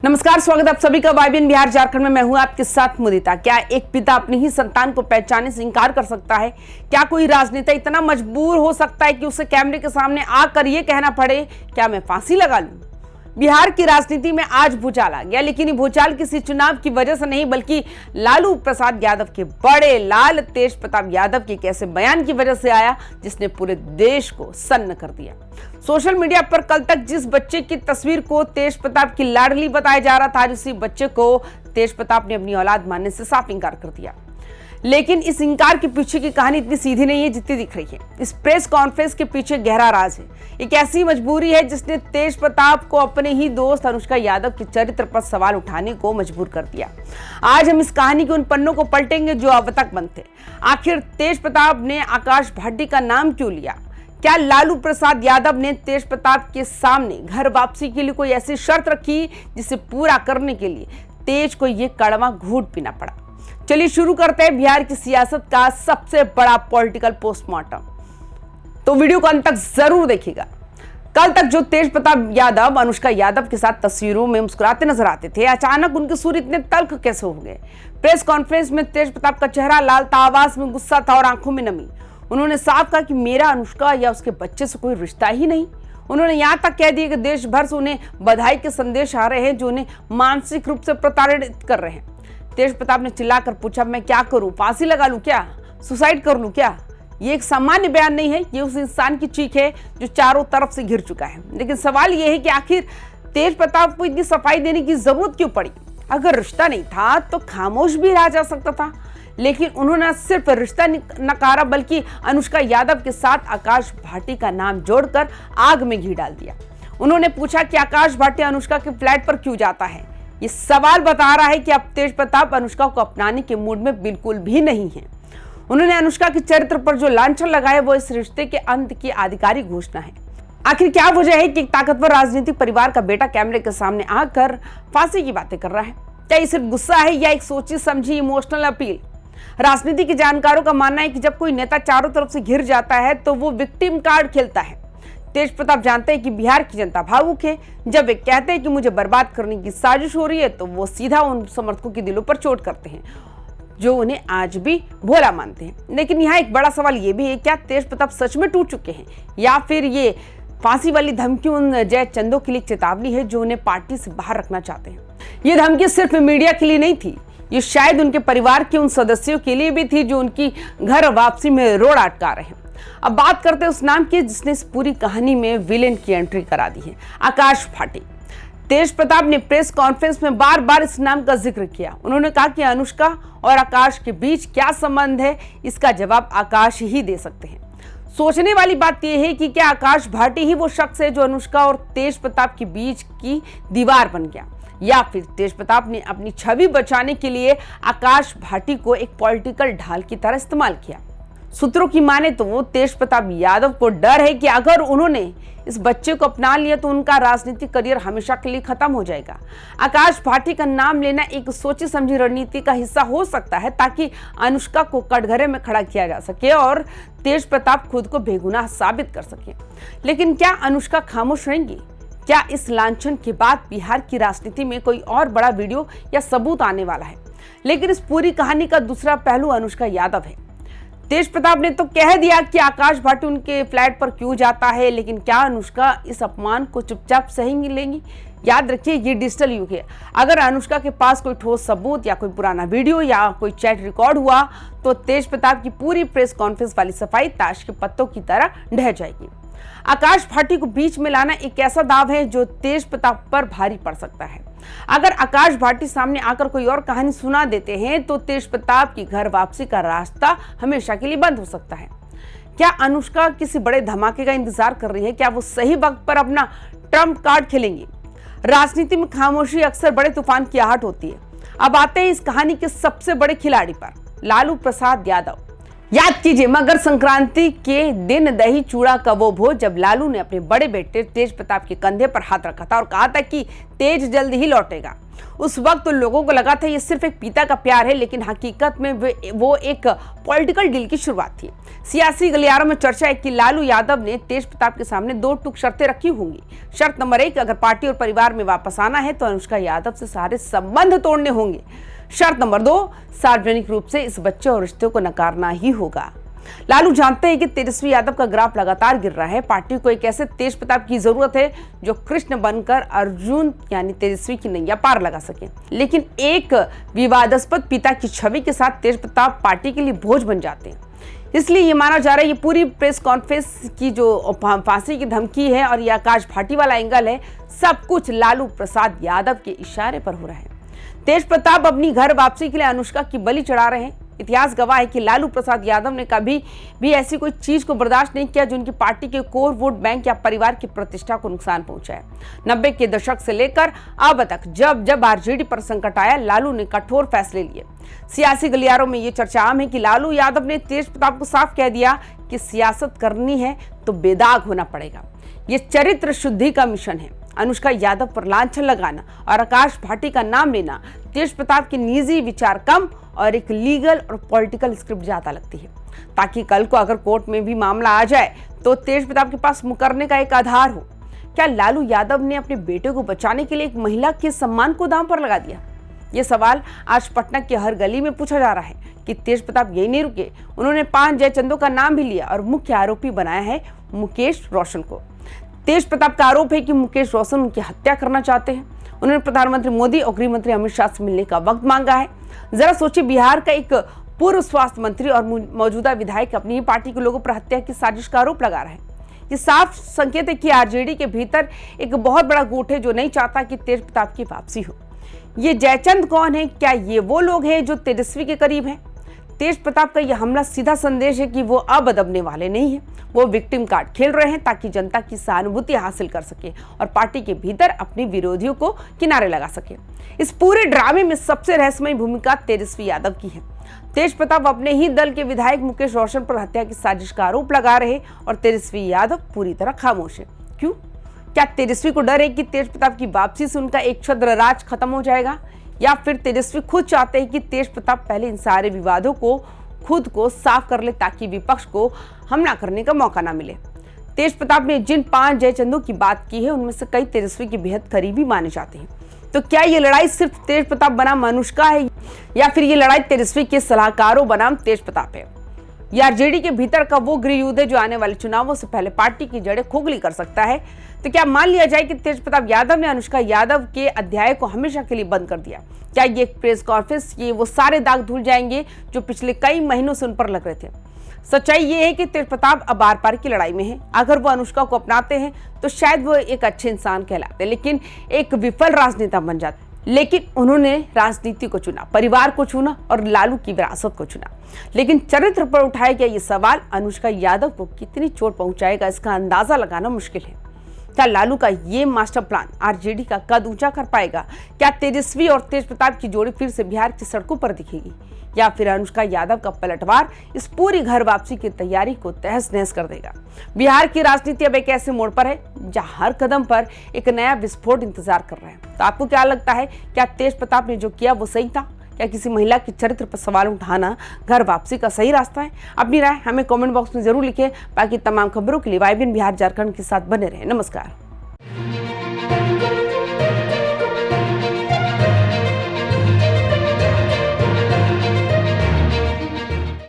नमस्कार, स्वागत है आप सभी का वाइबिन बिहार झारखंड में। मैं हूं आपके साथ मुदिता। क्या एक पिता अपनी ही संतान को पहचानने से इंकार कर सकता है? क्या कोई राजनेता इतना मजबूर हो सकता है कि उसे कैमरे के सामने आकर यह कहना पड़े, क्या मैं फांसी लगा लूं? बिहार की राजनीति में आज भूचाल आ गया, लेकिन ये भूचाल किसी चुनाव की वजह से नहीं, बल्कि लालू प्रसाद यादव के बड़े लाल तेज प्रताप यादव के एक ऐसे बयान की वजह से आया जिसने पूरे देश को सन्न कर दिया। सोशल मीडिया पर कल तक जिस बच्चे की तस्वीर को तेज प्रताप की लाडली बताया जा रहा था, आज उसी बच्चे को तेज प्रताप ने अपनी औलाद मानने से साफ इंकार कर दिया। लेकिन इस इंकार के पीछे की कहानी इतनी सीधी नहीं है जितनी दिख रही है। इस प्रेस कॉन्फ्रेंस के पीछे गहरा राज है। एक ऐसी मजबूरी है जिसने तेज प्रताप को अपने ही दोस्त अनुष्का यादव के चरित्र पर सवाल उठाने को मजबूर कर दिया। आज हम इस कहानी के उन पन्नों को पलटेंगे जो अब तक बंद थे। आखिर तेज प्रताप ने आकाश भाटी का नाम क्यों लिया? क्या लालू प्रसाद यादव ने तेज प्रताप के सामने घर वापसी के लिए कोई ऐसी शर्त रखी जिसे पूरा करने के लिए तेज को यह कड़वा घूंट पीना पड़ा? चलिए शुरू करते हैं बिहार की सियासत का सबसे बड़ा पॉलिटिकल पोस्टमार्टम। तो वीडियो को अंत तक जरूर देखिएगा। कल तक जो तेज प्रताप यादव अनुष्का यादव के साथ तस्वीरों में मुस्कुराते नजर आते थे, अचानक उनके सुर इतने तल्ख कैसे हो गए? प्रेस कॉन्फ्रेंस में तेज प्रताप का चेहरा लाल था, आवाज में गुस्सा था और आंखों में नमी। उन्होंने साफ कहा कि मेरा अनुष्का या उसके बच्चे से कोई रिश्ता ही नहीं। उन्होंने यहां तक कह दिया कि देश भर से उन्हें बधाई के संदेश आ रहे हैं जो उन्हें मानसिक रूप से प्रताड़ित कर रहे हैं। तेज प्रताप ने चिल्लाकर पूछा, मैं क्या करूं? फांसी लगा लूं क्या? सुसाइड कर लूं क्या? ये एक सामान्य बयान नहीं है, ये उस इंसान की चीख है जो चारों तरफ से घिर चुका है। लेकिन सवाल ये है कि आखिर तेज प्रताप को इतनी सफाई देने की जरूरत क्यों पड़ी? अगर रिश्ता नहीं था तो खामोश भी रहा जा सकता था। लेकिन उन्होंने सिर्फ रिश्ता नकारा, बल्कि अनुष्का यादव के साथ आकाश भाटी का नाम जोड़कर आग में घी डाल दिया। उन्होंने पूछा कि आकाश भाटी अनुष्का के फ्लैट पर क्यों जाता है? ये सवाल बता रहा है कि अब तेज प्रताप अनुष्का को अपनाने के मूड में बिल्कुल भी नहीं है। उन्होंने अनुष्का के चरित्र पर जो लांछन लगाया वो इस रिश्ते के अंत की आधिकारिक घोषणा है। आखिर क्या वजह है कि एक ताकतवर राजनीतिक परिवार का बेटा कैमरे के सामने आकर फांसी की बातें कर रहा है? क्या ये सिर्फ गुस्सा है या एक सोची समझी इमोशनल अपील? राजनीति के जानकारों का मानना है कि जब कोई नेता चारों तरफ से घिर जाता है तो वो विक्टिम कार्ड खेलता है। तेज प्रताप जानते हैं कि बिहार की जनता भावुक है। जब वे कहते हैं कि मुझे बर्बाद करने की साजिश हो रही है तो वो सीधा उन समर्थकों के दिलों पर चोट करते हैं जो उन्हें आज भी भोला मानते हैं। लेकिन यहाँ एक बड़ा सवाल ये भी है, क्या तेज प्रताप सच में टूट चुके हैं या फिर ये फांसी वाली धमकी उन जय चंदों के लिए चेतावनी है जो उन्हें पार्टी से बाहर रखना चाहते हैं? ये धमकी सिर्फ मीडिया के लिए नहीं थी, ये शायद उनके परिवार के उन सदस्यों के लिए भी थी जो उनकी घर वापसी में रोड अटका रहे हैं। अब बात करते हैं उस नाम की जिसने इस पूरी कहानी में विलेन की एंट्री करा दी है, आकाश भाटी। तेज प्रताप ने प्रेस कॉन्फ्रेंस में बार बार इस नाम का जिक्र किया। उन्होंने कहा कि अनुष्का और आकाश के बीच क्या संबंध है, इसका जवाब आकाश ही दे सकते हैं। सोचने वाली बात यह है कि क्या आकाश भाटी ही वो शख्स है जो अनुष्का और तेज प्रताप के बीच की दीवार बन गया, या फिर तेज प्रताप ने अपनी छवि बचाने के लिए आकाश भाटी को एक पॉलिटिकल ढाल की तरह इस्तेमाल किया? सूत्रों की माने तो वो तेज प्रताप यादव को डर है कि अगर उन्होंने इस बच्चे को अपना लिया तो उनका राजनीतिक करियर हमेशा के लिए खत्म हो जाएगा। आकाश भाटी का नाम लेना एक सोची समझी रणनीति का हिस्सा हो सकता है ताकि अनुष्का को कटघरे में खड़ा किया जा सके और तेज प्रताप खुद को बेगुनाह साबित कर सके। लेकिन क्या अनुष्का खामोश रहेंगी? क्या इस लांछन के बाद बिहार की राजनीति में कोई और बड़ा वीडियो या सबूत आने वाला है? लेकिन इस पूरी कहानी का दूसरा पहलू अनुष्का यादव है। तेज प्रताप ने तो कह दिया कि आकाश भाटी उनके फ्लैट पर क्यों जाता है, लेकिन क्या अनुष्का इस अपमान को चुपचाप सहेंगी लेंगी? याद रखिए, ये डिजिटल युग है। अगर अनुष्का के पास कोई ठोस सबूत या कोई पुराना वीडियो या कोई चैट रिकॉर्ड हुआ तो तेज प्रताप की पूरी प्रेस कॉन्फ्रेंस वाली सफाई ताश के पत्तों की तरह ढह जाएगी। आकाश भाटी को बीच में लाना एक ऐसा दाव है जो तेज प्रताप पर भारी पड़ सकता है। अगर आकाश भाटी सामने आकर कोई और कहानी सुना देते हैं तो तेज प्रताप की घर वापसी का रास्ता हमेशा के लिए बंद हो सकता है। क्या अनुष्का किसी बड़े धमाके का इंतजार कर रही है? क्या वो सही वक्त पर अपना ट्रम्प कार्ड खेलेंगी? राजनीति में खामोशी अक्सर बड़े तूफान की आहट होती है। अब आते हैं इस कहानी के सबसे बड़े खिलाड़ी पर, लालू प्रसाद यादव। याद कीजिए, मकर संक्रांति के दिन दही चूड़ा का वो भोज जब लालू ने अपने बड़े बेटे तेज प्रताप के कंधे पर हाथ रखा था और कहा था कि तेज जल्द ही लौटेगा। उस वक्त तो लोगों को लगा था ये सिर्फ एक पिता का प्यार है, लेकिन हकीकत में वो एक पॉलिटिकल डील की शुरुआत थी। सियासी गलियारों में चर्चा है कि लालू यादव ने तेज प्रताप के सामने 2 टूक शर्तें रखी होंगी। शर्त नंबर 1, अगर पार्टी और परिवार में वापस आना है तो अनुष्का यादव से सारे संबंध तोड़ने होंगे। शर्त नंबर 2, सार्वजनिक रूप से इस बच्चे और रिश्ते को नकारना ही होगा। लालू जानते हैं कि तेजस्वी यादव का ग्राफ लगातार गिर रहा है। पार्टी को एक ऐसे तेज प्रताप की जरूरत है जो कृष्ण बनकर अर्जुन यानी तेजस्वी की नैया पार लगा सके। लेकिन एक विवादास्पद पिता की छवि के साथ तेज प्रताप पार्टी के लिए बोझ बन जाते हैं। इसलिए ये माना जा रहा है ये पूरी प्रेस कॉन्फ्रेंस की जो फांसी की धमकी है और ये आकाश भाटी वाला एंगल है, सब कुछ लालू प्रसाद यादव के इशारे पर हो रहा है। तेज प्रताप अपनी घर वापसी के लिए अनुष्का की बलि चढ़ा रहे हैं। इतिहास गवाह है कि लालू प्रसाद यादव ने कभी भी ऐसी कोई चीज को बर्दाश्त नहीं किया जो उनकी पार्टी के कोर वोट बैंक या परिवार की प्रतिष्ठा को नुकसान पहुंचाए। 90 के दशक से लेकर अब तक जब जब आरजेडी पर संकट आया, लालू ने कठोर फैसले लिए। सियासी गलियारों में ये चर्चा आम है कि लालू यादव ने तेज प्रताप को साफ कह दिया कि सियासत करनी है तो बेदाग होना पड़ेगा। ये चरित्र शुद्धि का मिशन है। अनुष्का यादव पर लांछन लगाना और आकाश भाटी का नाम लेना तेज प्रताप के निजी विचार कम और एक लीगल और पॉलिटिकल स्क्रिप्ट ज्यादा लगती है, ताकि कल को अगर कोर्ट में भी मामला आ जाए तो तेज प्रताप के पास मुकरने का एक आधार हो। क्या लालू यादव ने अपने बेटे को बचाने के लिए एक महिला के सम्मान को दांव पर लगा दिया? ये सवाल आज पटना के हर गली में पूछा जा रहा है कि तेज प्रताप यही नहीं रुके, उन्होंने 5 जयचंदों का नाम भी लिया और मुख्य आरोपी बनाया है मुकेश रोशन को। तेज प्रताप का आरोप है कि मुकेश रोशन उनकी हत्या करना चाहते हैं। उन्होंने प्रधानमंत्री मोदी और गृह मंत्री अमित शाह से मिलने का वक्त मांगा है। जरा सोचिए, बिहार का एक पूर्व स्वास्थ्य मंत्री और मौजूदा विधायक अपनी ही पार्टी के लोगों पर हत्या की साजिश का आरोप लगा रहे हैं। ये साफ संकेत है कि आरजेडी के भीतर एक बहुत बड़ा गुट है जो नहीं चाहता कि तेज प्रताप की वापसी हो। ये जयचंद कौन है? क्या ये वो लोग हैं जो तेजस्वी के करीब हैं? तेज प्रताप का यह हमला सीधा संदेश है कि वो अब दबने वाले नहीं हैं। वो विक्टिम कार्ड खेल रहे हैं ताकि जनता की सहानुभूति हासिल कर सके और पार्टी के भीतर अपने विरोधियों को किनारे लगा सके। इस पूरे ड्रामे में सबसे रहस्यमयी भूमिका तेजस्वी यादव की है। तेज प्रताप अपने ही दल के विधायक मुकेश रोशन पर हत्या की साजिश का आरोप लगा रहे और तेजस्वी यादव पूरी तरह खामोश है। क्यों? क्या तेजस्वी को डर है कि तेज प्रताप की वापसी से उनका एक छद्र राज खत्म हो जाएगा, या फिर तेजस्वी खुद चाहते हैं कि तेज प्रताप पहले इन सारे विवादों को खुद को साफ कर ले ताकि विपक्ष को हमला करने का मौका ना मिले? तेज प्रताप ने जिन 5 जयचंदों की बात की है उनमें से कई तेजस्वी के बेहद करीबी माने जाते हैं। तो क्या ये लड़ाई सिर्फ तेज प्रताप बनाम अनुष्का है, या फिर ये लड़ाई तेजस्वी के सलाहकारों बनाम तेज प्रताप है? या आरजेडी के भीतर का वो गृह युद्ध है जो आने वाले चुनावों से पहले पार्टी की जड़ें खोखली कर सकता है? तो क्या मान लिया जाए कि तेज प्रताप यादव ने अनुष्का यादव के अध्याय को हमेशा के लिए बंद कर दिया? क्या ये प्रेस कॉन्फ्रेंस ये वो सारे दाग धुल जाएंगे जो पिछले कई महीनों से उन पर लग रहे थे? सच्चाई ये है कि तेज प्रताप अब आर पार की लड़ाई में है। अगर वो अनुष्का को अपनाते हैं तो शायद वो एक अच्छे इंसान कहलाते, लेकिन एक विफल राजनेता बन जाते। लेकिन उन्होंने राजनीति को चुना, परिवार को चुना और लालू की विरासत को चुना। लेकिन चरित्र पर उठाया गया ये सवाल अनुष्का यादव को कितनी चोट पहुंचाएगा, इसका अंदाजा लगाना मुश्किल है। क्या लालू का ये मास्टर प्लान आरजेडी का कद ऊंचा कर पाएगा? क्या तेजस्वी और तेज प्रताप की जोड़ी फिर से बिहार की सड़कों पर दिखेगी, या फिर अनुष्का यादव का पलटवार इस पूरी घर वापसी की तैयारी को तहस नहस कर देगा? बिहार की राजनीति अब एक ऐसे मोड़ पर है जहां हर कदम पर एक नया विस्फोट इंतजार कर रहे हैं। तो आपको क्या लगता है, क्या तेज प्रताप ने जो किया वो सही था? क्या किसी महिला के चरित्र पर सवाल उठाना घर वापसी का सही रास्ता है? अपनी राय हमें कमेंट बॉक्स में जरूर लिखें। बाकी तमाम खबरों के लिए वाइबिन बिहार झारखंड के साथ बने रहें। नमस्कार।